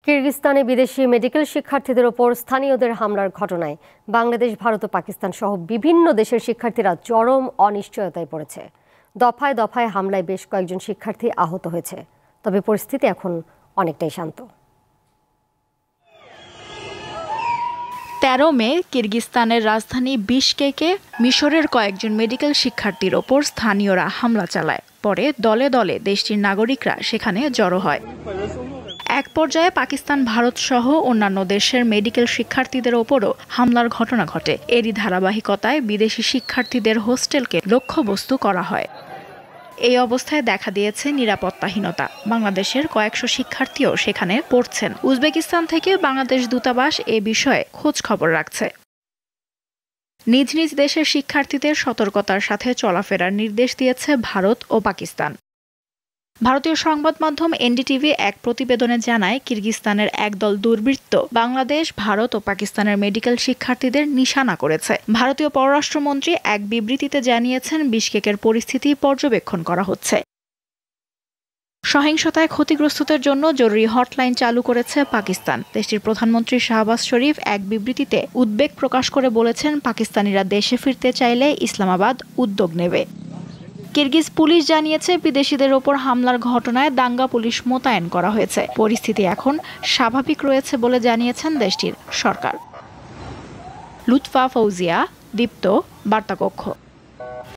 কিরগিজস্তানে বিদেশি মেডিকেল শিক্ষার্থীদের ওপর স্থানীয়দের হামলার ঘটনায় বাংলাদেশ, ভারত ও পাকিস্তান সহ বিভিন্ন দেশের শিক্ষার্থীরা চরম অনিশ্চয়তায় পড়েছে। দফায় দফায় হামলায় বেশ কয়েকজন শিক্ষার্থী আহত হয়েছে, তবে পরিস্থিতি এখন অনেকটাই শান্ত। ১৩ মে কিরগিজস্তানের রাজধানী বিশকেকে মিশরের কয়েকজন মেডিকেল শিক্ষার্থীর ওপর স্থানীয়রা হামলা চালায়। পরে দলে দলে দেশটির নাগরিকরা সেখানে জড়ো হয়। এক পর্যায়ে পাকিস্তান, ভারত সহ অন্যান্য দেশের মেডিকেল শিক্ষার্থীদের ওপরও হামলার ঘটনা ঘটে। এরই ধারাবাহিকতায় বিদেশি শিক্ষার্থীদের হোস্টেলকে লক্ষ্যবস্তু করা হয়। এই অবস্থায় দেখা দিয়েছে নিরাপত্তাহীনতা। বাংলাদেশের কয়েকশো শিক্ষার্থীও সেখানে পড়ছেন। উজবেকিস্তান থেকে বাংলাদেশ দূতাবাস এ বিষয়ে খোঁজ খবর রাখছে। নিজ নিজ দেশের শিক্ষার্থীদের সতর্কতার সাথে চলাফেরার নির্দেশ দিয়েছে ভারত ও পাকিস্তান। ভারতীয় সংবাদ মাধ্যম এনডিটিভি এক প্রতিবেদনে জানায়, কিরগিজস্তানের একদল দুর্বৃত্ত বাংলাদেশ, ভারত ও পাকিস্তানের মেডিকেল শিক্ষার্থীদের নিশানা করেছে। ভারতীয় পররাষ্ট্রমন্ত্রী এক বিবৃতিতে জানিয়েছেন, বিশকেকের পরিস্থিতি পর্যবেক্ষণ করা হচ্ছে। সহিংসতায় ক্ষতিগ্রস্তদের জন্য জরুরি হটলাইন চালু করেছে পাকিস্তান। দেশটির প্রধানমন্ত্রী শাহবাজ শরীফ এক বিবৃতিতে উদ্বেগ প্রকাশ করে বলেছেন, পাকিস্তানিরা দেশে ফিরতে চাইলে ইসলামাবাদ উদ্যোগ নেবে। কিরগিজ পুলিশ জানিয়েছে, বিদেশিদের ওপর হামলার ঘটনায় দাঙ্গা পুলিশ মোতায়েন করা হয়েছে। পরিস্থিতি এখন স্বাভাবিক রয়েছে বলে জানিয়েছেন দেশটির সরকার। লুৎফা ফৌজিয়া, দীপ্ত, বার্তাকক্ষ।